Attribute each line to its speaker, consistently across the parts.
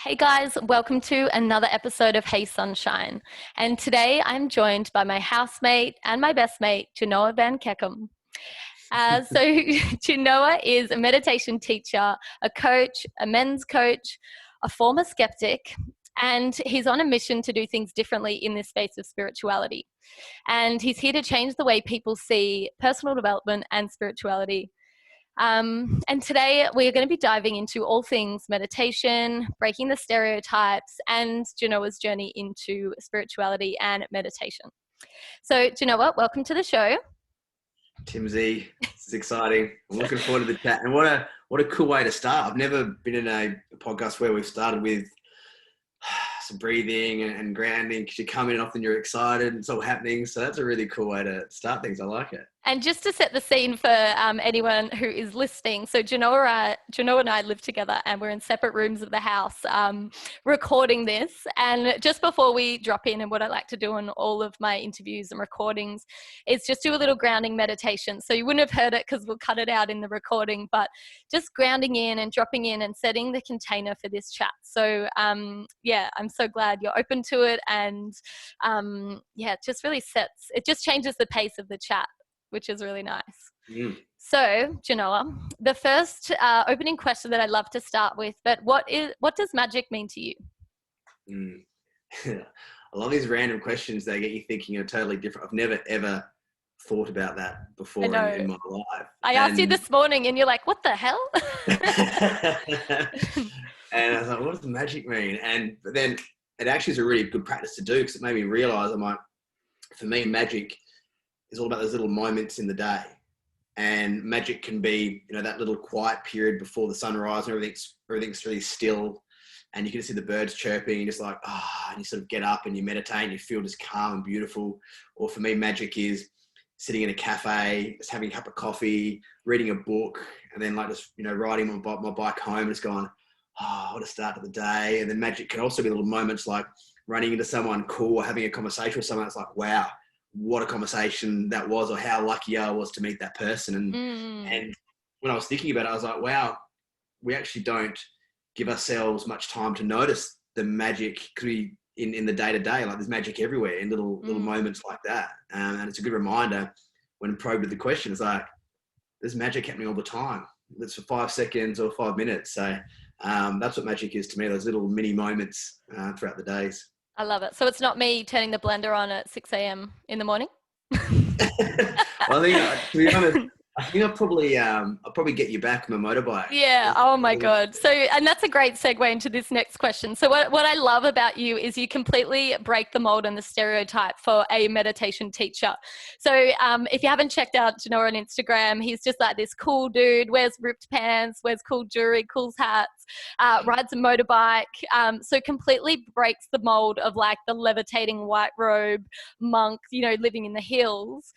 Speaker 1: Hey guys, welcome to another episode of Hey Sunshine. And today I'm joined by my housemate and my best mate, Janoah van Kekem. So Janoah is a meditation teacher, a coach, a men's coach, a former skeptic, and he's on a mission to do things differently in this space of spirituality. And he's here to change the way people see personal development and spirituality. And today we're going to be diving into all things meditation, breaking the stereotypes, and Janoah's journey into spirituality and meditation. So Janoah, welcome to the show.
Speaker 2: Timsy, this is exciting. I'm looking forward to the chat. And what a cool way to start. I've never been in a podcast where we've started with some breathing and grounding, because you come in often you're excited and it's all happening. So that's a really cool way to start things. I like it.
Speaker 1: And just to set the scene for anyone who is listening, so Janoah and I live together and we're in separate rooms of the house recording this. And just before we drop in, and what I like to do on all of my interviews and recordings is just do a little grounding meditation. So you wouldn't have heard it because we'll cut it out in the recording, but just grounding in and dropping in and setting the container for this chat. So yeah, I'm so glad you're open to it. And yeah, it just really it just changes the pace of the chat, which is really nice. So, Janoah, the first opening question that I'd love to start with, but what does magic mean to you?
Speaker 2: I love these random questions. They get you thinking totally different. I've never, ever thought about that before in my life.
Speaker 1: I asked you this morning and you're like, what the hell?
Speaker 2: And I was like, what does magic mean? But then it actually is a really good practice to do, because it made me realize for me, magic is all about those little moments in the day. And magic can be, that little quiet period before the sunrise and everything's really still, and you can see the birds chirping, and you're just like, and you sort of get up and you meditate and you feel just calm and beautiful. Or for me, magic is sitting in a cafe, just having a cup of coffee, reading a book, and then just riding my bike home and just going, what a start to the day. And then magic can also be little moments like running into someone cool or having a conversation with someone that's like, wow, what a conversation that was, or how lucky I was to meet that person. And when I was thinking about it, I was like, wow, we actually don't give ourselves much time to notice the magic, because in the day-to-day, like there's magic everywhere in little moments like that. And it's a good reminder when probed with the question, it's like, there's magic happening all the time. It's for 5 seconds or 5 minutes. So that's what magic is to me, those little mini moments throughout the days.
Speaker 1: I love it. So it's not me turning the blender on at 6 a.m. in the morning?
Speaker 2: Well, to be honest, I think I'll probably get you back on my motorbike.
Speaker 1: Yeah. Oh my God. So, and that's a great segue into this next question. So what I love about you is you completely break the mold and the stereotype for a meditation teacher. So if you haven't checked out Janoah on Instagram, he's just like this cool dude, wears ripped pants, wears cool jewelry, cool hats, rides a motorbike. So completely breaks the mold of like the levitating white robe monk, living in the hills.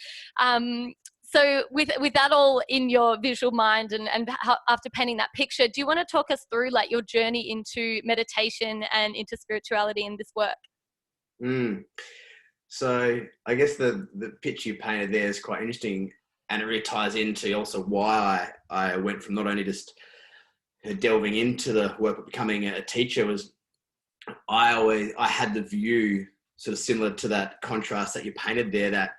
Speaker 1: So with that all in your visual mind and after painting that picture, do you want to talk us through like your journey into meditation and into spirituality in this work?
Speaker 2: So I guess the picture you painted there is quite interesting, and it really ties into also why I went from not only just delving into the work of becoming a teacher, was I had the view sort of similar to that contrast that you painted there, that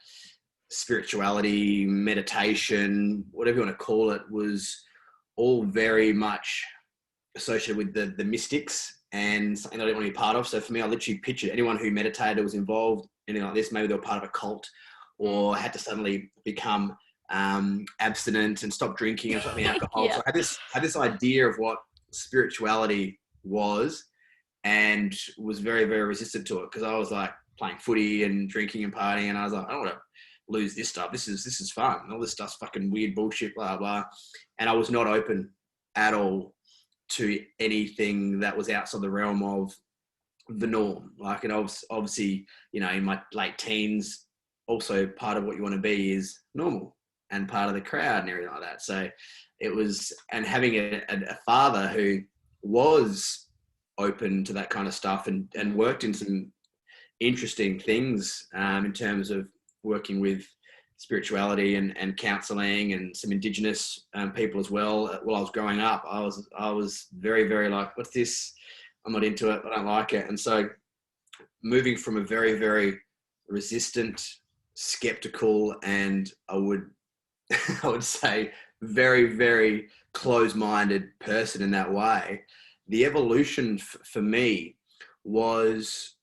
Speaker 2: spirituality, meditation, whatever you want to call it, was all very much associated with the mystics, and something I didn't want to be part of. So for me, I literally pictured anyone who meditated or was involved in anything like this, maybe they were part of a cult or had to suddenly become abstinent and stop drinking and something alcohol.
Speaker 1: Yeah.
Speaker 2: So I had this idea of what spirituality was, and was very, very resistant to it, because I was like playing footy and drinking and partying, and I was like, I don't want to lose this stuff. This is fun. All this stuff's fucking weird bullshit, blah, blah. And I was not open at all to anything that was outside the realm of the norm. Like, and obviously, in my late teens, also part of what you want to be is normal and part of the crowd and everything like that. So it was, and having a father who was open to that kind of stuff and worked in some interesting things in terms of working with spirituality and counselling and some Indigenous people as well. While I was growing up, I was very, very like, what's this? I'm not into it. I don't like it. And so moving from a very, very resistant, skeptical, and I would say very, very close-minded person in that way, the evolution for me was,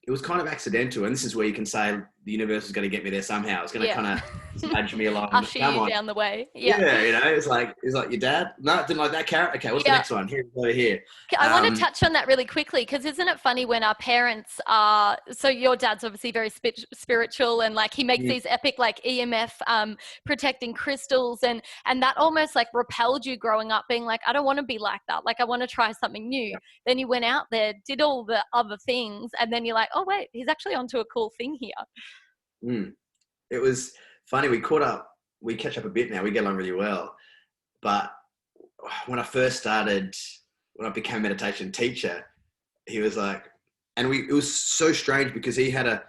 Speaker 2: it was kind of accidental. And this is where you can say the universe is going to get me there somehow. It's going to kind of nudge me along.
Speaker 1: Usher
Speaker 2: Come
Speaker 1: you
Speaker 2: on.
Speaker 1: down the way.
Speaker 2: Yeah, you know, it's like your dad. No, didn't like that carrot. Okay, what's the next one? Here, over here.
Speaker 1: I want to touch on that really quickly, because isn't it funny when our parents are, so your dad's obviously very spiritual, and like he makes these epic like EMF protecting crystals, and that almost like repelled you growing up, being like, I don't want to be like that. Like I want to try something new.
Speaker 2: Yeah.
Speaker 1: Then you went out there, did all the other things, and then you're like, oh wait, he's actually onto a cool thing here.
Speaker 2: It was funny. We catch up a bit now. We get along really well. But when I first started, when I became a meditation teacher, he was like, it was so strange because he had a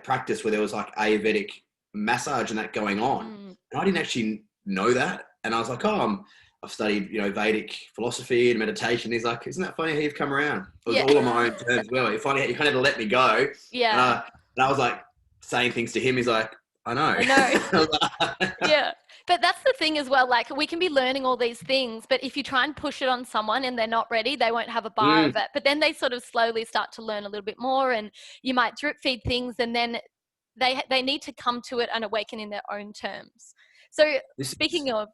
Speaker 2: practice where there was like Ayurvedic massage and that going on. And I didn't actually know that. And I was like, I've studied, Vedic philosophy and meditation. He's like, isn't that funny how you've come around? It was all on my own terms as well. You kind of had to let me go.
Speaker 1: Yeah.
Speaker 2: And I was like saying things to him. He's like, I know.
Speaker 1: Yeah. But that's the thing as well. Like we can be learning all these things, but if you try and push it on someone and they're not ready, they won't have a bar of it. But then they sort of slowly start to learn a little bit more, and you might drip feed things, and then they need to come to it and awaken in their own terms. So speaking of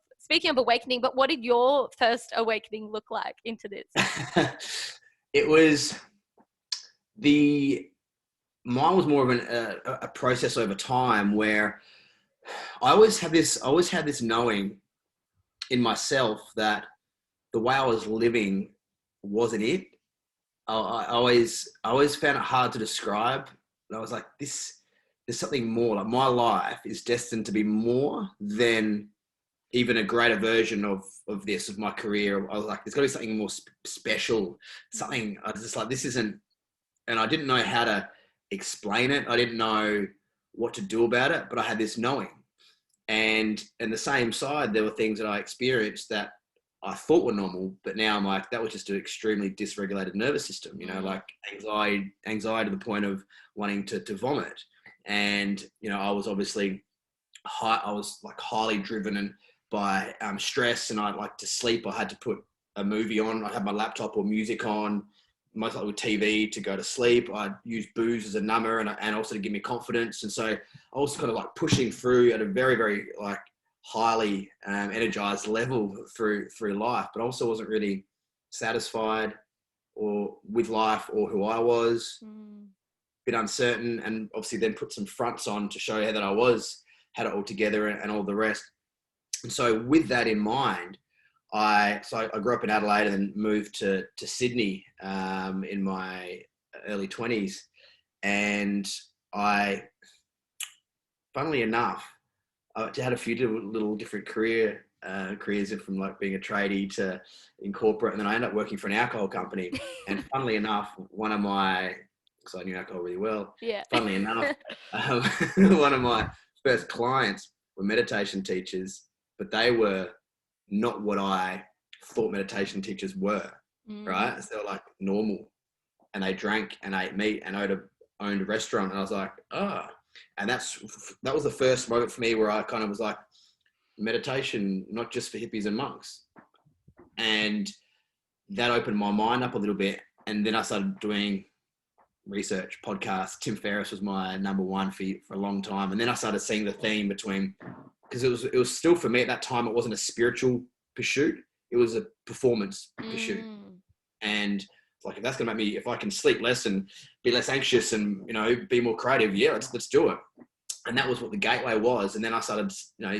Speaker 1: awakening, but what did your first awakening look like into this?
Speaker 2: It was mine was more of a process over time, where I always had this knowing in myself that the way I was living wasn't it. I always found it hard to describe. And I was like, there's something more. Like my life is destined to be more than even a greater version of my career. I was like, there's got to be something more special. Something I was just like, this isn't. And I didn't know how to explain it. I didn't know what to do about it, but I had this knowing. And in the same side, there were things that I experienced that I thought were normal, but now I'm like, that was just an extremely dysregulated nervous system, like anxiety to the point of wanting to vomit. And, I was obviously highly driven by stress, and I'd like to sleep. I had to put a movie on. I had my laptop or music on, most likely with TV, to go to sleep. I'd use booze as a number and also to give me confidence. And so I was kind of like pushing through at a very, very like highly energized level through life, but also wasn't really satisfied or with life or who I was. A bit uncertain, and obviously then put some fronts on to show that I had it all together and all the rest. And so with that in mind, I grew up in Adelaide and then moved to Sydney in my early 20s. And funnily enough, I had a few little different careers, from like being a tradie to in corporate. And then I ended up working for an alcohol company. And funnily enough, because I knew alcohol really well.
Speaker 1: Yeah.
Speaker 2: Funnily enough, one of my first clients were meditation teachers, but they were not what I thought meditation teachers were, right? So they were like normal, and they drank and ate meat and owned a restaurant. And I was like, and that was the first moment for me where I kind of was like, meditation, not just for hippies and monks. And that opened my mind up a little bit. And then I started doing research, podcasts. Tim Ferriss was my number one for a long time. And then I started seeing the theme between, because it was still, for me at that time, it wasn't a spiritual pursuit. It was a performance pursuit. And like, if that's going to make me, if I can sleep less and be less anxious and, be more creative, let's do it. And that was what the gateway was. And then I started,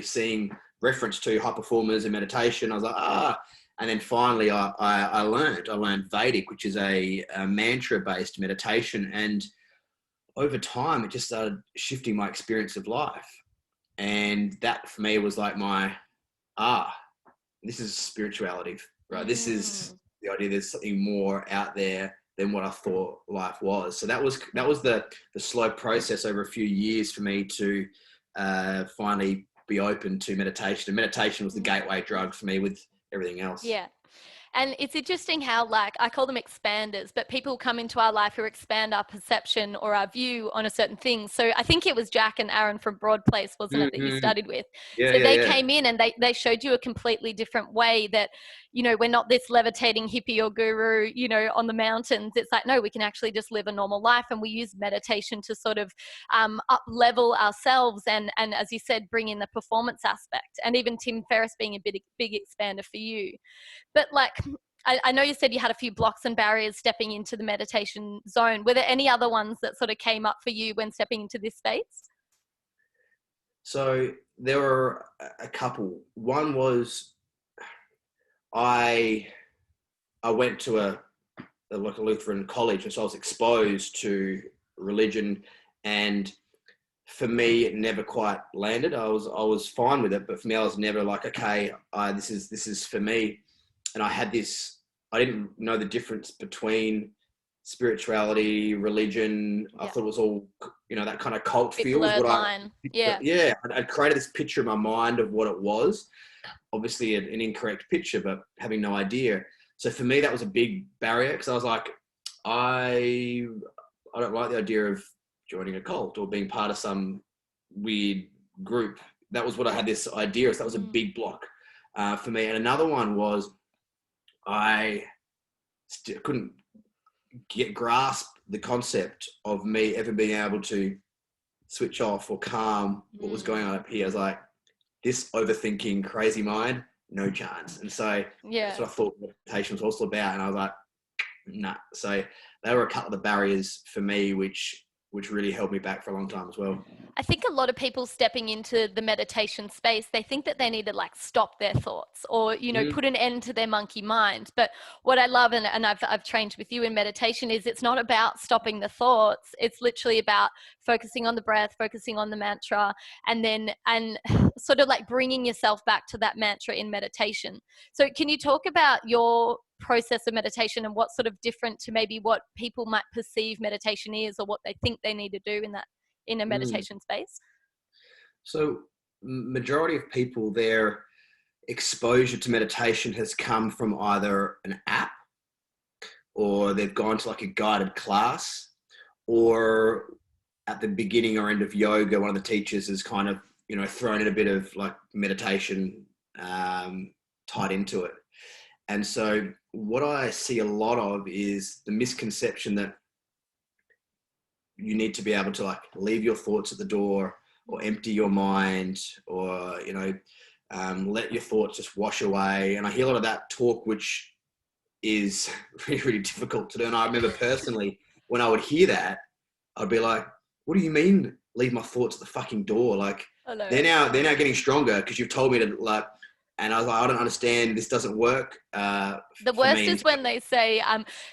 Speaker 2: seeing reference to high performers in meditation. I was like, And then finally I learned Vedic, which is a mantra-based meditation. And over time, it just started shifting my experience of life. And that for me was like this is spirituality, right? This is the idea there's something more out there than what I thought life was. So that was the slow process over a few years for me to finally be open to meditation. And meditation was the gateway drug for me with everything else.
Speaker 1: Yeah. And it's interesting how, like, I call them expanders, but people come into our life who expand our perception or our view on a certain thing. So I think it was Jack and Aaron from Broad Place, wasn't it, that you
Speaker 2: Mm-hmm.
Speaker 1: studied with?
Speaker 2: Yeah,
Speaker 1: So
Speaker 2: yeah,
Speaker 1: they
Speaker 2: yeah.
Speaker 1: came in and they showed you a completely different way that, you know, we're not this levitating hippie or guru, you know, on the mountains. It's like, no, we can actually just live a normal life. And we use meditation to sort of up level ourselves and as you said, bring in the performance aspect. And even Tim Ferriss being a big expander for you. But like, I know you said you had a few blocks and barriers stepping into the meditation zone. Were there any other ones that sort of came up for you when stepping into this space?
Speaker 2: So there were a couple. One was I went to a like a Lutheran college, and so I was exposed to religion, and for me it never quite landed. I was fine with it, but for me I was never like, okay, this is for me. And I had this, I didn't know the difference between spirituality, religion. I
Speaker 1: Yeah.
Speaker 2: thought it was all, you know, that kind of cult
Speaker 1: Bit
Speaker 2: feel was
Speaker 1: blurred
Speaker 2: what
Speaker 1: line. Yeah.
Speaker 2: yeah, I'd created this picture in my mind of what it was. Obviously an incorrect picture, but having no idea. So for me, that was a big barrier, because I was like, I don't like the idea of joining a cult or being part of some weird group. That was what I had this idea. So that was a big block for me. And another one was I couldn't grasp the concept of me ever being able to switch off or calm what was going on up here. I was like, this overthinking crazy mind, no chance. And so that's what I thought meditation was also about. And I was like, nah. So they were a couple of the barriers for me, which really held me back for a long time as well.
Speaker 1: I think a lot of people stepping into the meditation space, they think that they need to like stop their thoughts or, you know, put an end to their monkey mind. But what I love, and I've trained with you in meditation, is it's not about stopping the thoughts. It's literally about focusing on the breath, focusing on the mantra, and sort of like bringing yourself back to that mantra in meditation. So can you talk about your process of meditation and what's sort of different to maybe what people might perceive meditation is, or what they think they need to do in a meditation space?
Speaker 2: So majority of people, their exposure to meditation has come from either an app, or they've gone to like a guided class, or at the beginning or end of yoga, one of the teachers has kind of, you know, thrown in a bit of like meditation tied into it. And so what I see a lot of is the misconception that you need to be able to like leave your thoughts at the door, or empty your mind, or, you know, let your thoughts just wash away. And I hear a lot of that talk, which is really, really difficult to do. And I remember personally, when I would hear that, I'd be like, what do you mean leave my thoughts at the fucking door? Like, they're now getting stronger because you've told me to, like. And I was like, I don't understand. This doesn't work.
Speaker 1: The worst is when they say,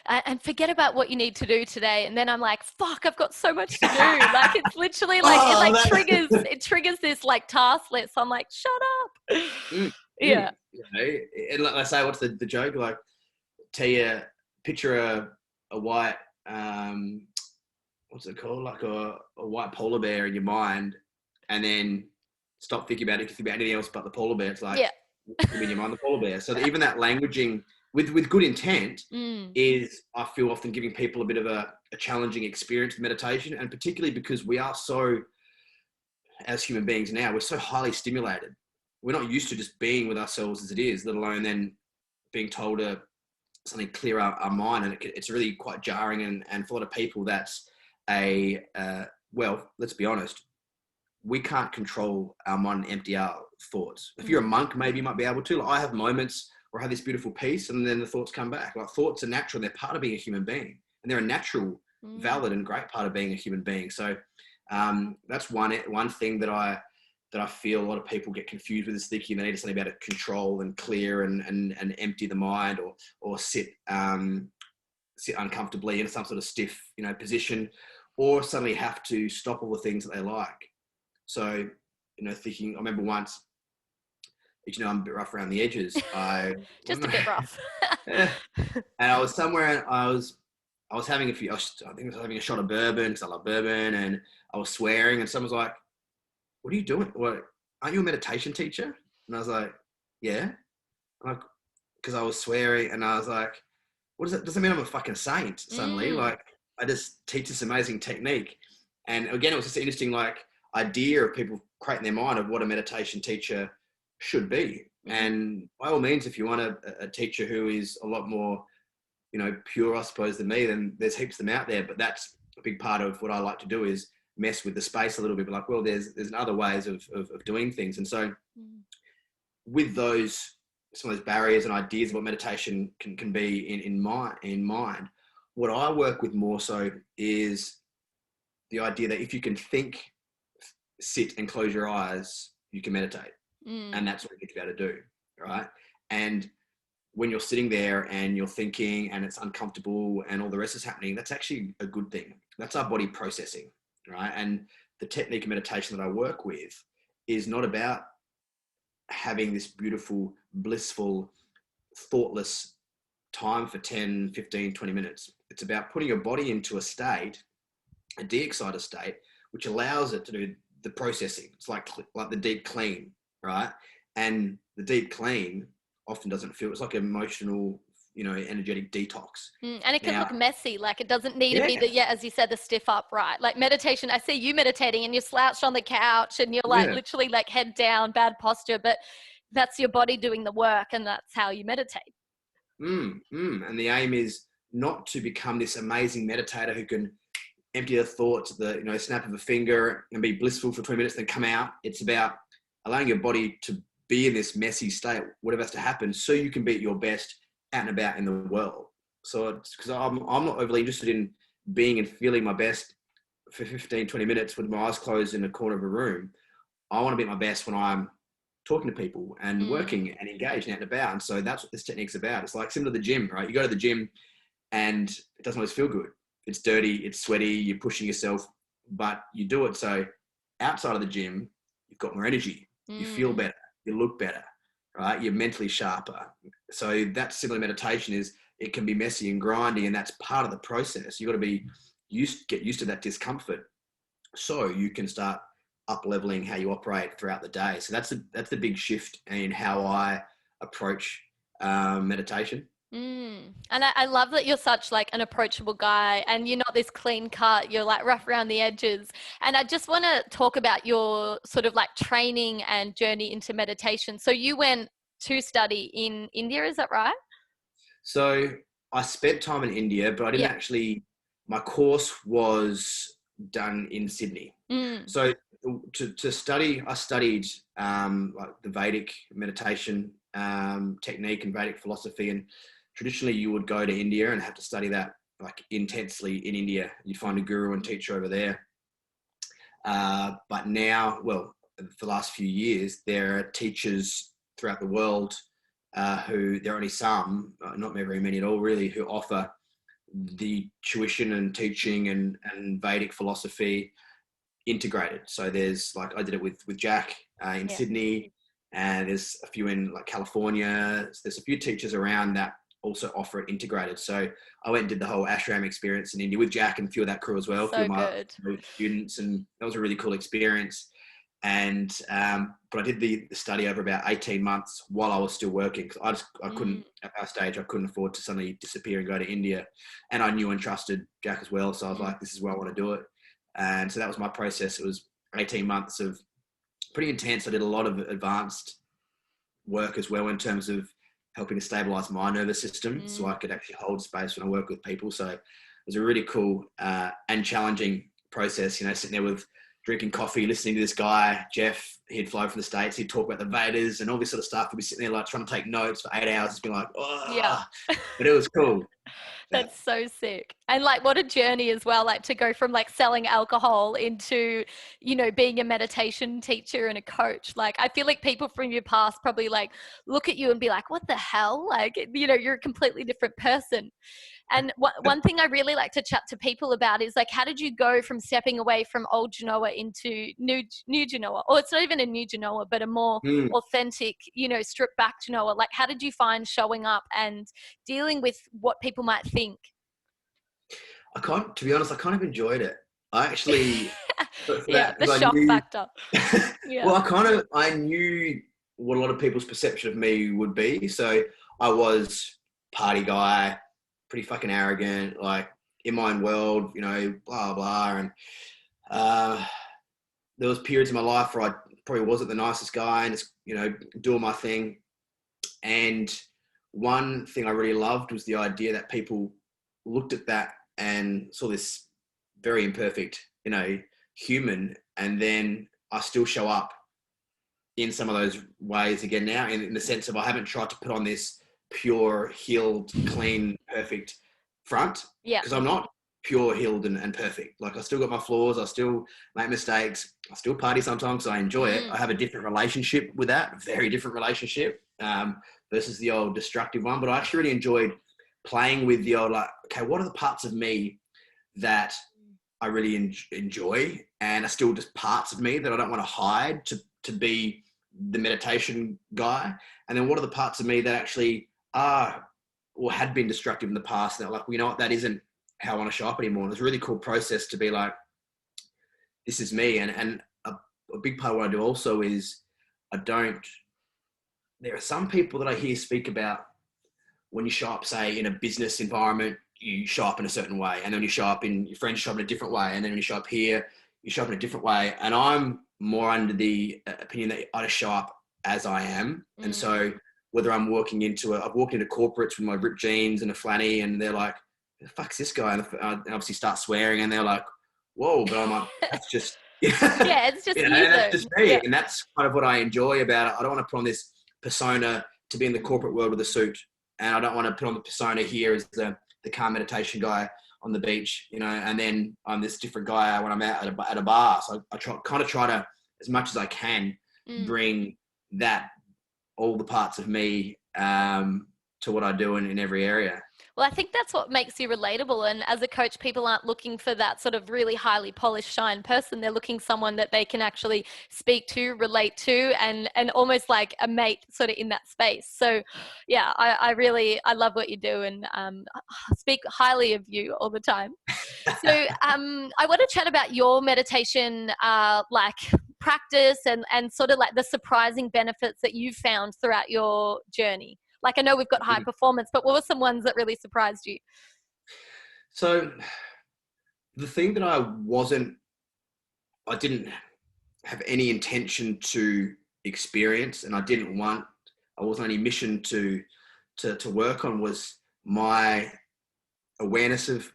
Speaker 1: and forget about what you need to do today. And then I'm like, fuck, I've got so much to do. Like, it's literally like, it triggers this like task list. I'm like, shut up. Yeah.
Speaker 2: You know, and like I say, what's the joke? Like, picture a white, what's it called? Like a white polar bear in your mind, and then stop thinking about it. If you think about anything else but the polar bear, it's like, in your mind, the polar bear. So even that languaging with good intent is, I feel, often giving people a bit of a challenging experience with meditation, and particularly because we are so, as human beings now, we're so highly stimulated. We're not used to just being with ourselves as it is, let alone then being told to something clear our mind. And it's really quite jarring. And for a lot of people, that's well, let's be honest, we can't control our mind and empty our thoughts. If you're a monk, maybe you might be able to. Like, I have moments where I have this beautiful peace, and then the thoughts come back. Like, thoughts are natural. They're part of being a human being, and they're a natural, valid and great part of being a human being. So that's one thing that I feel a lot of people get confused with, is thinking they need something about to control and clear and empty the mind, or sit uncomfortably in some sort of stiff, you know, position, or suddenly have to stop all the things that they like. So, you know, thinking, I remember once, you know, I'm a bit rough around the edges.
Speaker 1: Just a bit rough.
Speaker 2: And I was somewhere, and I was having I think I was having a shot of bourbon, because I love bourbon, and I was swearing, and someone was like, what are you doing? What, aren't you a meditation teacher? And I was like, yeah. I'm like, because I was swearing, and I was like, what does that? Doesn't mean I'm a fucking saint suddenly. Like, I just teach this amazing technique. And again, it was just an interesting like idea of people creating their mind of what a meditation teacher should be. And by all means, if you want a teacher who is a lot more, you know, pure, I suppose, than me, then there's heaps of them out there. But that's a big part of what I like to do, is mess with the space a little bit. But like, well, there's other ways of doing things. And so with some of those barriers and ideas of what meditation can be in mind, what I work with more so is the idea that if you can think, sit and close your eyes, you can meditate. And that's what you get to be able to do, right? And when you're sitting there and you're thinking and it's uncomfortable and all the rest is happening, that's actually a good thing. That's our body processing, right? And the technique of meditation that I work with is not about having this beautiful, blissful, thoughtless time for 10, 15, 20 minutes. It's about putting your body into a state, a de-excited state, which allows it to do the processing. It's like the deep clean, right? And the deep clean often doesn't feel, it's like emotional, you know, energetic detox.
Speaker 1: And it can look messy. Like, it doesn't need to be as you said, the stiff upright. Like meditation, I see you meditating and you're slouched on the couch and you're like literally like head down, bad posture, but that's your body doing the work, and that's how you meditate.
Speaker 2: And the aim is not to become this amazing meditator who can empty their thoughts at the, you know, snap of a finger and be blissful for 20 minutes, then come out. It's about allowing your body to be in this messy state, whatever has to happen, so you can be at your best out and about in the world. So it's because I'm not overly interested in being and feeling my best for 15, 20 minutes with my eyes closed in a corner of a room. I want to be at my best when I'm talking to people and working and engaged and out and about. And so that's what this technique's about. It's like similar to the gym, right? You go to the gym and it doesn't always feel good. It's dirty, it's sweaty, you're pushing yourself, but you do it so outside of the gym, you've got more energy, you feel better, you look better, right? You're mentally sharper. So that's similar meditation, is it can be messy and grindy, and that's part of the process. You've got to get used to that discomfort so you can start up-leveling how you operate throughout the day. So that's the big shift in how I approach meditation.
Speaker 1: And I love that you're such like an approachable guy, and you're not this clean cut, you're like rough around the edges. And I just want to talk about your sort of like training and journey into meditation. So you went to study in India, is that right?
Speaker 2: So I spent time in India, but I didn't actually, my course was done in Sydney. So to study, I studied like the Vedic meditation technique and Vedic philosophy. And traditionally you would go to India and have to study that like intensely in India. You'd find a guru and teacher over there. But now, well, for the last few years, there are teachers throughout the world who, there are only some, not very many at all really, who offer the tuition and teaching and Vedic philosophy integrated. So there's like, I did it with Jack in Sydney, and there's a few in like California. There's a few teachers around that also offer it integrated. So I went and did the whole ashram experience in India with Jack and a few of that crew as well, a few of my students, and that was a really cool experience. And but I did the study over about 18 months while I was still working, because I couldn't, at our stage, I couldn't afford to suddenly disappear and go to India. And I knew and trusted Jack as well, so I was like, this is where I want to do it. And so that was my process. It was 18 months of pretty intense. I did a lot of advanced work as well in terms of helping to stabilize my nervous system so I could actually hold space when I work with people. So it was a really cool and challenging process, you know, sitting there with drinking coffee, listening to this guy, Jeff. He'd fly from the States. He'd talk about the Vedas and all this sort of stuff. We'd be sitting there like trying to take notes for 8 hours. Just being like, but it was cool.
Speaker 1: That's so sick. And like, what a journey as well, like to go from like selling alcohol into, you know, being a meditation teacher and a coach. Like, I feel like people from your past probably like look at you and be like, what the hell? Like, you know, you're a completely different person. And one thing I really like to chat to people about is like, how did you go from stepping away from old Janoah into new Janoah? Or it's not even a new Janoah, but a more authentic, you know, stripped back Janoah. Like, how did you find showing up and dealing with what people might think?
Speaker 2: To be honest, I kind of enjoyed it. I actually,
Speaker 1: the shock factor.
Speaker 2: Well, I knew what a lot of people's perception of me would be. So I was party guy, pretty fucking arrogant, like in my own world, you know, blah, blah. And there was periods in my life where I probably wasn't the nicest guy and just, you know, doing my thing. And one thing I really loved was the idea that people looked at that and saw this very imperfect, you know, human. And then I still show up in some of those ways again now, in the sense of I haven't tried to put on this pure, healed, clean, perfect front.
Speaker 1: Yeah.
Speaker 2: Because I'm not pure, healed, and perfect. Like, I still got my flaws. I still make mistakes. I still party sometimes. So I enjoy it. I have a different relationship with that, a very different relationship versus the old destructive one. But I actually really enjoyed playing with the old, like, okay, what are the parts of me that I really enjoy and are still just parts of me that I don't want to hide to be the meditation guy? And then what are the parts of me that actually are or had been destructive in the past that, like, well, you know what, that isn't how I want to show up anymore. And it's a really cool process to be like, this is me. And a big part of what I do also is there are some people that I hear speak about when you show up, say, in a business environment, you show up in a certain way. And then you show up in your friends show up in a different way. And then when you show up here, you show up in a different way. And I'm more under the opinion that I just show up as I am. And so whether I'm walking into I've walked into corporates with my ripped jeans and a flanny, and they're like, the fuck's this guy? And I obviously start swearing, and they're like, whoa, but I'm like, that's just,
Speaker 1: yeah, it's just,
Speaker 2: you know, that's just me.
Speaker 1: Yeah.
Speaker 2: And that's kind of what I enjoy about it. I don't want to put on this persona to be in the corporate world with a suit. And I don't want to put on the persona here as the calm meditation guy on the beach, you know, and then I'm this different guy when I'm out at a bar. So I try to, as much as I can, bring that, all the parts of me to what I do in every area.
Speaker 1: Well, I think that's what makes you relatable. And as a coach, people aren't looking for that sort of really highly polished shine person. They're looking someone that they can actually speak to, relate to, and almost like a mate sort of in that space. So yeah, I love what you do, and speak highly of you all the time. So I want to chat about your meditation like practice and sort of like the surprising benefits that you've found throughout your journey. Like, I know we've got high performance, but what were some ones that really surprised you?
Speaker 2: So the thing that I didn't have any intention to experience, and I wasn't on any mission to work on, was my awareness of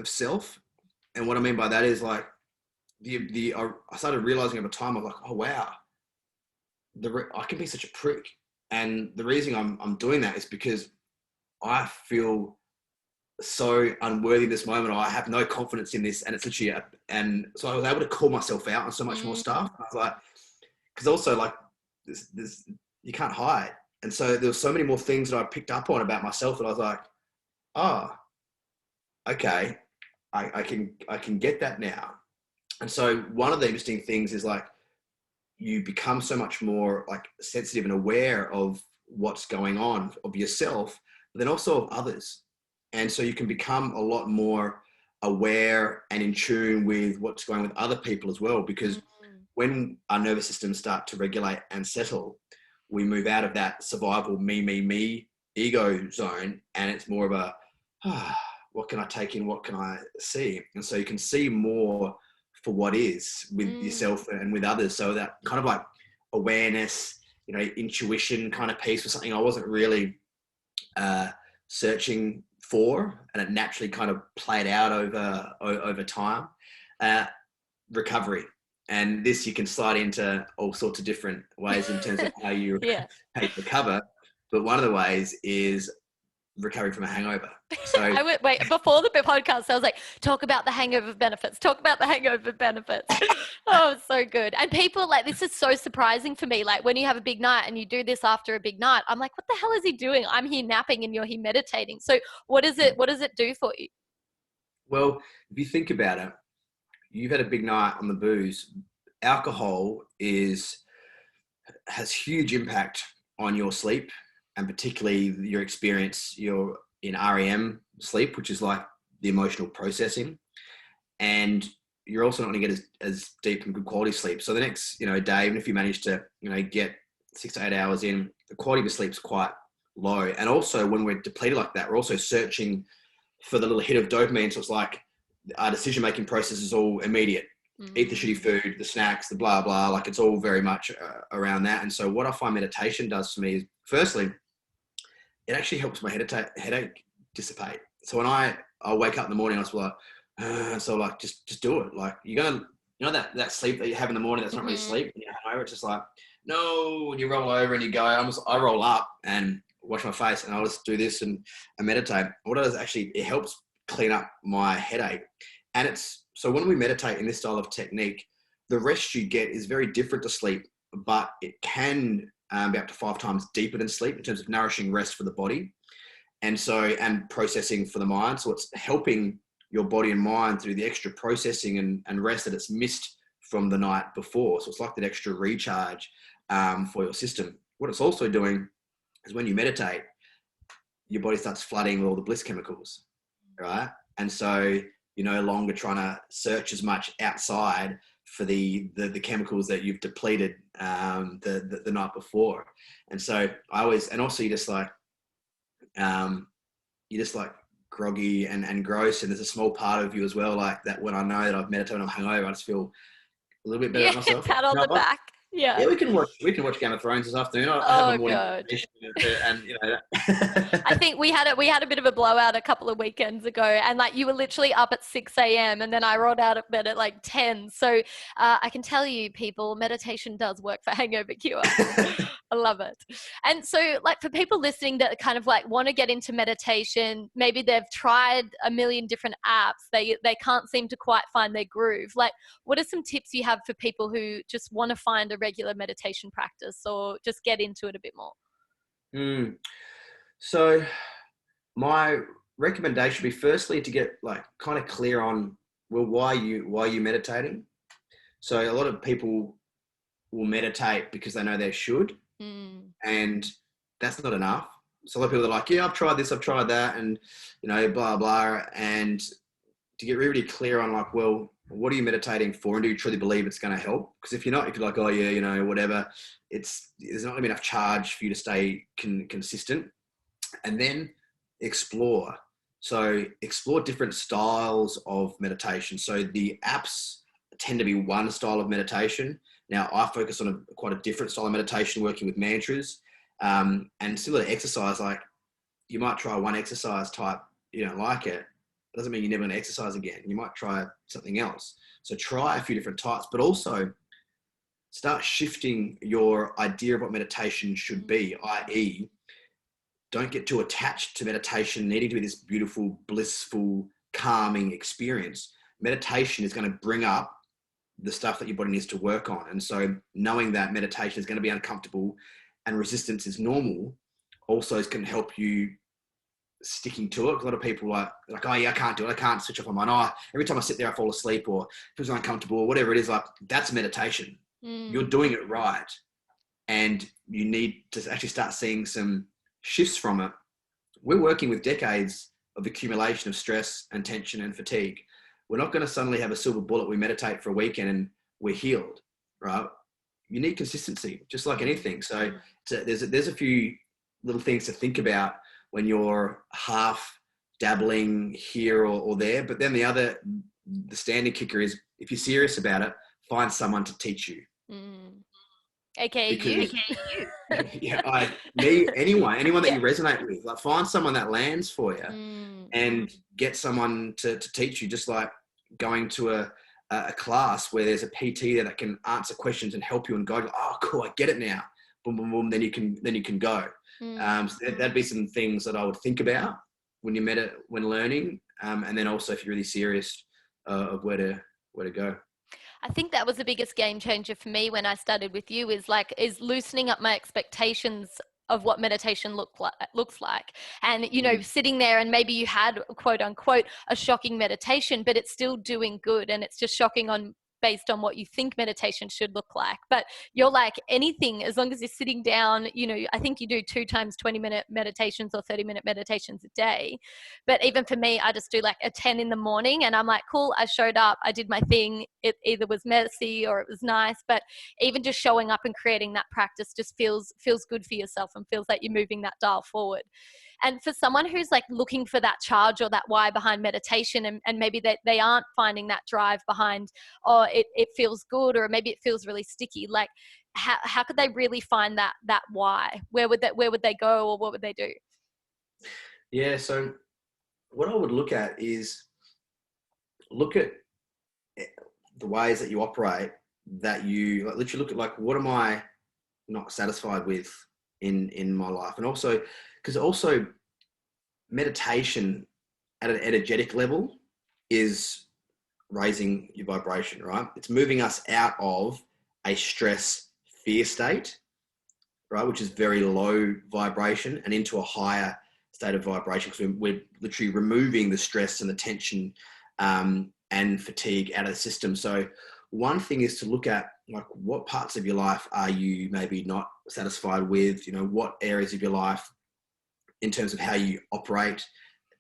Speaker 2: self. And what I mean by that is, like, I started realizing over time, I'm like, oh wow, I can be such a prick. And the reason I'm doing that is because I feel so unworthy in this moment. I have no confidence in this, and it's literally and so I was able to call myself out on so much more stuff. And I was like, because also, like, this you can't hide. And so there were so many more things that I picked up on about myself that I was like, oh, okay, I can get that now. And so one of the interesting things is, like, you become so much more, like, sensitive and aware of what's going on, of yourself, but then also of others. And so you can become a lot more aware and in tune with what's going on with other people as well, because when our nervous systems start to regulate and settle, we move out of that survival me ego zone, and it's more of a what can I take in, what can I see? And so you can see more for what is with yourself and with others. So that kind of like awareness, you know, intuition kind of piece was something I wasn't really searching for, and it naturally kind of played out over time. Recovery, and this you can slide into all sorts of different ways in terms of how you recover. But one of the ways is recovery from a hangover. So
Speaker 1: I would wait before the podcast. I was like, talk about the hangover benefits. Talk about the hangover benefits. Oh, so good. And people, like, this is so surprising for me. Like, when you have a big night and you do this after a big night, I'm like, what the hell is he doing? I'm here napping and you're here meditating. So what does it do for you?
Speaker 2: Well, if you think about it, you've had a big night on the booze. Alcohol has huge impact on your sleep, and particularly your experience. You're in REM sleep, which is like the emotional processing, and you're also not going to get as deep and good quality sleep. So the next, day, even if you manage to, get 6 to 8 hours in, the quality of your sleep's quite low. And also when we're depleted like that, we're also searching for the little hit of dopamine. So it's like our decision-making process is all immediate. Eat the shitty food, the snacks, the blah, blah, like it's all very much around that. And so what I find meditation does for me is, firstly, it actually helps my headache dissipate. So when I wake up in the morning, I was like, so like, just do it. Like you're going to, you know, that sleep that you have in the morning, that's not really sleep. You know, it's just like, no, when you roll over and you go, I roll up and wash my face and I'll just do this and meditate. What it does actually, it helps clean up my headache. And so when we meditate in this style of technique, the rest you get is very different to sleep, but it can be up to 5 times deeper than sleep in terms of nourishing rest for the body. And processing for the mind. So it's helping your body and mind through the extra processing and rest that it's missed from the night before. So it's like that extra recharge for your system. What it's also doing is when you meditate, your body starts flooding with all the bliss chemicals, right? And so you're no longer trying to search as much outside for the chemicals that you've depleted the night before. And so also you're just like groggy and gross, and there's a small part of you as well like that. When I know that I've meditated and I'm hungover, I just feel a little bit better at myself.
Speaker 1: Pat on the back. Yeah,
Speaker 2: we can watch Game of Thrones this afternoon. I have a morning meditation and you know.
Speaker 1: I think we had a bit of a blowout a couple of weekends ago, and like you were literally up at 6 a.m. and then I rolled out of bed at like 10. So I can tell you, people, meditation does work for hangover cure. I love it. And so like for people listening that kind of like want to get into meditation, maybe they've tried a million different apps, they can't seem to quite find their groove. Like, what are some tips you have for people who just want to find a regular meditation practice or just get into it a bit more?
Speaker 2: So my recommendation would be firstly to get like kind of clear on, well, why you meditating. So a lot of people will meditate because they know they should, and that's not enough. So a lot of people are like, yeah, I've tried this, I've tried that, and you know, blah blah. And to get really clear on like, well, what are you meditating for, and do you truly believe it's going to help? Because if you're like, oh yeah, you know, whatever, there's not going to be enough charge for you to stay consistent. And then explore. So explore different styles of meditation. So the apps tend to be one style of meditation. Now I focus on quite a different style of meditation, working with mantras, and similar to exercise. Like you might try one exercise type, you don't like it, doesn't mean you're never going to exercise again. You might try something else. So try a few different types, but also start shifting your idea of what meditation should be, i.e., don't get too attached to meditation needing to be this beautiful, blissful, calming experience. Meditation is going to bring up the stuff that your body needs to work on. And so knowing that meditation is going to be uncomfortable and resistance is normal also can help you sticking to it. A lot of people are like, oh yeah, I can't do it. I can't switch off my mind. Oh, every time I sit there, I fall asleep or feels uncomfortable or whatever it is. Like that's meditation. You're doing it right. And you need to actually start seeing some shifts from it. We're working with decades of accumulation of stress and tension and fatigue. We're not going to suddenly have a silver bullet. We meditate for a weekend and we're healed, right? You need consistency, just like anything. So there's a few little things to think about when you're half dabbling here or there. But then the standing kicker is, if you're serious about it, find someone to teach you.
Speaker 1: AKA you.
Speaker 2: Yeah, anyone that you resonate with, like find someone that lands for you and get someone to teach you, just like going to a class where there's a PT there that can answer questions and help you and guide you. Oh, cool, I get it now. Boom, boom, boom. Then you can go. So that'd be some things that I would think about when learning. And then also if you're really serious of where to go.
Speaker 1: I think that was the biggest game changer for me when I started with you is loosening up my expectations of what meditation looks like. And, you know, sitting there and maybe you had quote unquote a shocking meditation, but it's still doing good. And it's just shocking on based on what you think meditation should look like. But you're like, anything, as long as you're sitting down, you know, I think you do 2 times 20-minute meditations or 30-minute meditations a day. But even for me, I just do like a 10 in the morning, and I'm like, cool, I showed up, I did my thing. It either was messy or it was nice, but even just showing up and creating that practice just feels good for yourself and feels like you're moving that dial forward. And for someone who's like looking for that charge or that why behind meditation, and maybe they aren't finding that drive behind, or it feels good, or maybe it feels really sticky, like how could they really find that why? Where would they go, or what would they do?
Speaker 2: Yeah, so what I would look at is look at the ways that you operate, that you like, literally look at like, what am I not satisfied with in my life? And also, because also meditation at an energetic level is raising your vibration, right? It's moving us out of a stress fear state, right, which is very low vibration, and into a higher state of vibration, because we're literally removing the stress and the tension and fatigue out of the system. So one thing is to look at like, what parts of your life are you maybe not satisfied with? You know, what areas of your life, in terms of how you operate,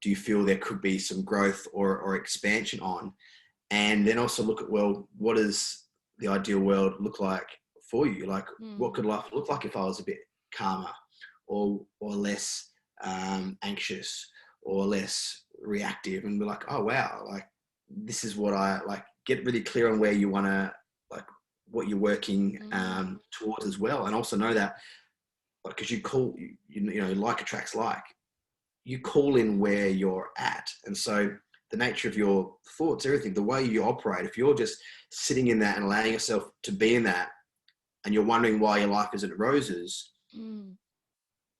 Speaker 2: do you feel there could be some growth or expansion on? And then also look at, well, what does the ideal world look like for you? Like, what could life look like if I was a bit calmer, or less anxious, or less reactive? And be like, oh wow, like this is what I like. Get really clear on where you want to, like what you're working towards as well. And also know that, like, because you know, like attracts like, you call in where you're at. And so the nature of your thoughts, everything, the way you operate, if you're just sitting in that and allowing yourself to be in that, and you're wondering why your life isn't roses,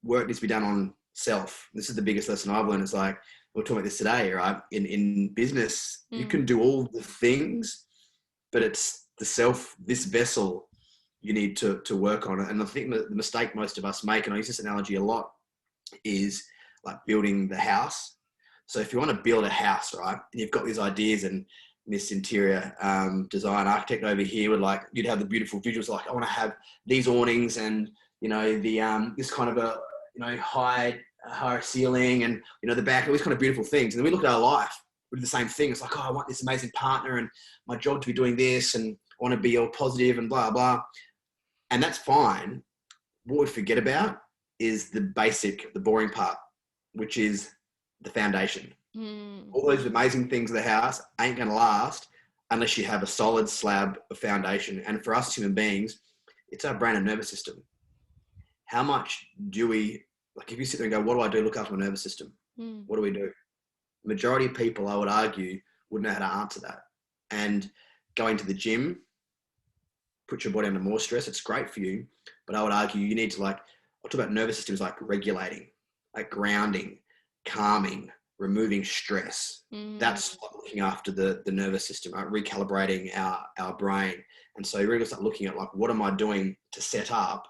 Speaker 2: work needs to be done on self. This is the biggest lesson I've learned. It's like, we're talking about this today, right? In business, you can do all the things, but it's the self, this vessel, you need to work on it. And I think the mistake most of us make, and I use this analogy a lot, is like building the house. So if you want to build a house, right, and you've got these ideas, and this interior design architect over here would like, you'd have the beautiful visuals, like, I want to have these awnings, and you know, the this kind of a, you know, higher ceiling, and you know, the back, all these kind of beautiful things. And then we look at our life, we do the same thing. It's like, oh, I want this amazing partner, and my job to be doing this, and I want to be all positive and blah blah. And that's fine. What we forget about is the basic, the boring part, which is the foundation. All those amazing things of the house ain't going to last unless you have a solid slab of foundation. And for us as human beings, it's our brain and nervous system. How much do we, like, if you sit there and go, what do I do? Look after my nervous system. What do we do? Majority of people, I would argue, wouldn't know how to answer that. And going to the gym, put your body under more stress. It's great for you, but I would argue you need to, like, I'll talk about nervous systems, like regulating, like grounding, calming, removing stress. That's like looking after the nervous system, right? Recalibrating our brain. And so you really start looking at, like, what am I doing to set up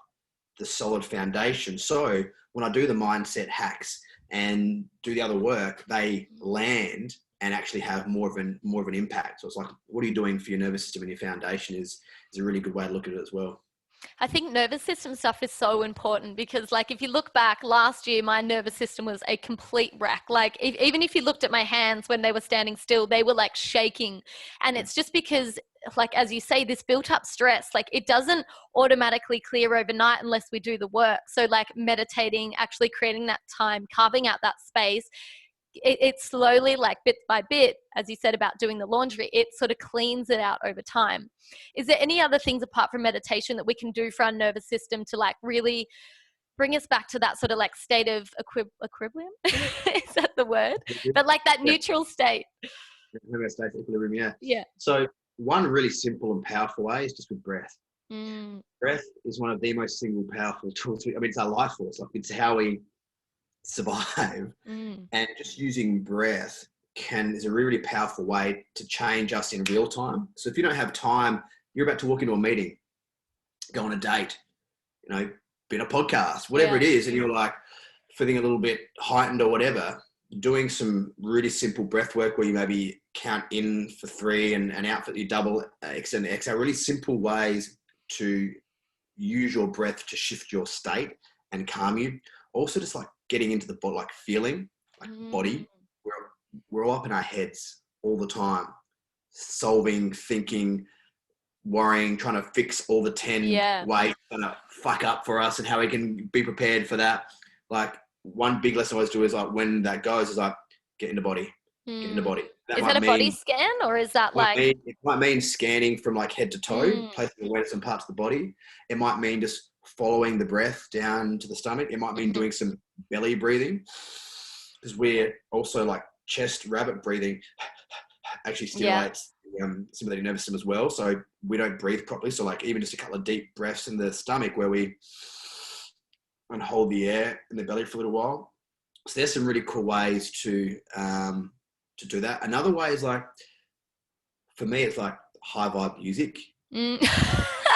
Speaker 2: the solid foundation? So when I do the mindset hacks and do the other work, they land and actually have more of an impact. So it's like, what are you doing for your nervous system, and your foundation is a really good way to look at it as well.
Speaker 1: I think nervous system stuff is so important, because like, if you look back last year, my nervous system was a complete wreck. Like even if you looked at my hands when they were standing still, they were like shaking. And it's just because, like, as you say, this built up stress, like it doesn't automatically clear overnight unless we do the work. So like meditating, actually creating that time, carving out that space, it slowly, like bit by bit, as you said about doing the laundry, it sort of cleans it out over time. Is there any other things apart from meditation that we can do for our nervous system to like really bring us back to that sort of like state of equilibrium? Is that the word? But like that neutral state.
Speaker 2: State of equilibrium, yeah.
Speaker 1: Yeah.
Speaker 2: So one really simple and powerful way is just with breath. Breath is one of the most single powerful tools. I mean, it's our life force. Like, it's how we survive. And just using breath is a really powerful way to change us in real time. So if you don't have time, you're about to walk into a meeting, go on a date, you know, be in a podcast, whatever it is, and you're like feeling a little bit heightened or whatever, doing some really simple breath work where you maybe count in for 3 and out for you double, extend, exhale. Really simple ways to use your breath to shift your state and calm you. Also, just like getting into the body, like feeling, like body. We're all up in our heads all the time, solving, thinking, worrying, trying to fix all the 10 ways gonna fuck up for us and how we can be prepared for that. Like, one big lesson I always do is like, when that goes, is like, get in the body, get in the body.
Speaker 1: Is that a body scan, or is that like?
Speaker 2: It might mean scanning from like head to toe, placing awareness on parts of the body. It might mean just following the breath down to the stomach. It might mean doing some belly breathing, because we're also like chest rabbit breathing actually stimulates sympathetic nervous system as well. So we don't breathe properly. So like even just a couple of deep breaths in the stomach where we and hold the air in the belly for a little while. So there's some really cool ways to do that. Another way is like, for me, it's like high vibe music.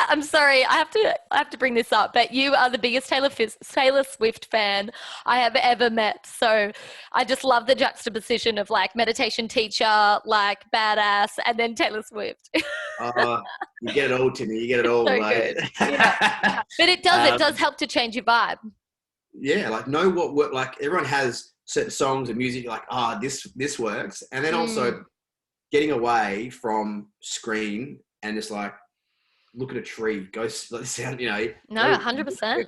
Speaker 1: I'm sorry, I have to bring this up, but you are the biggest Taylor Swift fan I have ever met. So I just love the juxtaposition of like meditation teacher, like badass, and then Taylor Swift.
Speaker 2: You get it all, Timmy. You get it all.
Speaker 1: So
Speaker 2: like.
Speaker 1: good. Yeah. But it does help to change your vibe.
Speaker 2: Yeah, like know what work. Like everyone has certain songs and music. Like this works, and then also getting away from screen and just like look at a tree, go sound,
Speaker 1: No, 100%.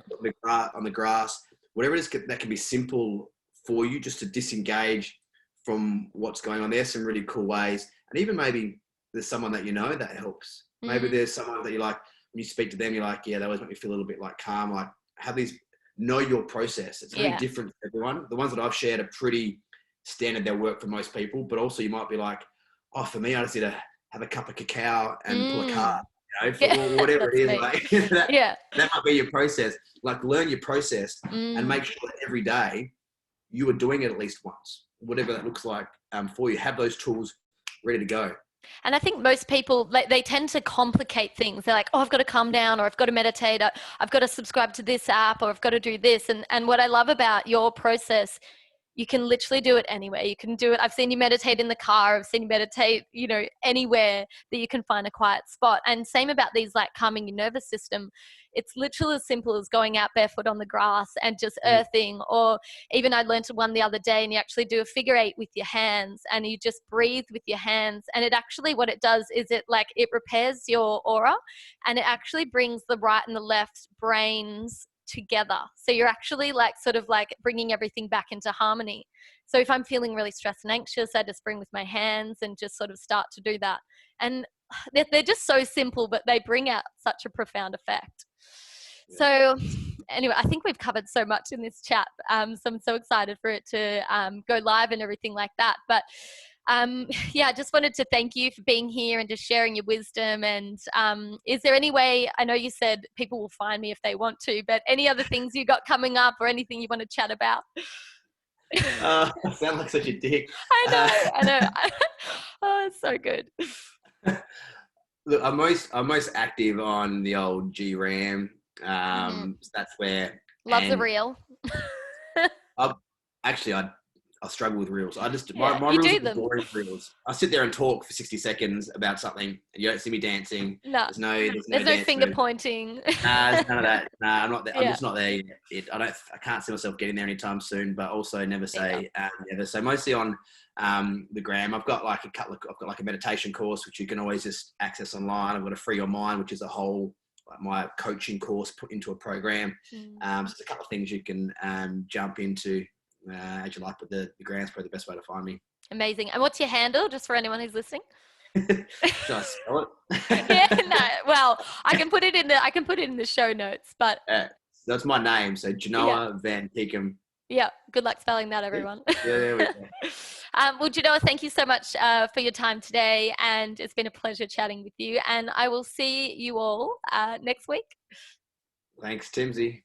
Speaker 2: On the grass, whatever it is that can be simple for you, just to disengage from what's going on. There's some really cool ways, and even maybe there's someone that that helps. Maybe there's someone that you like when you speak to them, you're like, yeah, they always make me feel a little bit like calm. Like have these, know your process. It's very different for everyone. The ones that I've shared are pretty standard. They'll work for most people, but also you might be like, oh, for me, I just need to have a cup of cacao and pull a card. For whatever it is, like, that might be your process. Like learn your process and make sure that every day you are doing it at least once, whatever that looks like for you. Have those tools ready to go.
Speaker 1: And I think most people, they tend to complicate things. They're like, oh, I've got to calm down, or I've got to meditate, or I've got to subscribe to this app, or I've got to do this. And what I love about your process, you can literally do it anywhere. You can do it. I've seen you meditate in the car. I've seen you meditate, anywhere that you can find a quiet spot. And same about these, like calming your nervous system. It's literally as simple as going out barefoot on the grass and just earthing. Or even I learned one the other day, and you actually do a figure 8 with your hands, and you just breathe with your hands. And it actually, what it does is it repairs your aura, and it actually brings the right and the left brains together. So you're actually sort of bringing everything back into harmony. So if I'm feeling really stressed and anxious, I just bring with my hands and just sort of start to do that. And they're just so simple, but they bring out such a profound effect. So anyway, I think we've covered so much in this chat. So I'm so excited for it to go live and everything like that. But I just wanted to thank you for being here and just sharing your wisdom. And is there any way, I know you said people will find me if they want to, but any other things you got coming up or anything you want to chat about?
Speaker 2: I sound like such a dick.
Speaker 1: I know. Oh, it's so good.
Speaker 2: Look, I'm most active on the old GRAM. That's where
Speaker 1: love the reel.
Speaker 2: I struggle with reels. My reels are boring reels. I sit there and talk for 60 seconds about something, and you don't see me dancing.
Speaker 1: No.
Speaker 2: There's no
Speaker 1: finger pointing.
Speaker 2: There's none of that. I'm not there. I'm just not there yet. I can't see myself getting there anytime soon. But also never say never. So mostly on the gram. I've got I've got a meditation course which you can always just access online. I've got a Free Your Mind, which is a whole my coaching course put into a program. So there's a couple of things you can jump into. As you like, but the gram's probably the best way to find me.
Speaker 1: Amazing. And what's your handle, just for anyone who's listening?
Speaker 2: Should I spell it?
Speaker 1: Well, I can put it in the show notes, but
Speaker 2: that's my name. So Janoah van Kekem.
Speaker 1: Yeah. Good luck spelling that, everyone.
Speaker 2: Yeah, there we go.
Speaker 1: Well, Janoah, thank you so much for your time today, and it's been a pleasure chatting with you. And I will see you all next week.
Speaker 2: Thanks, Timsy.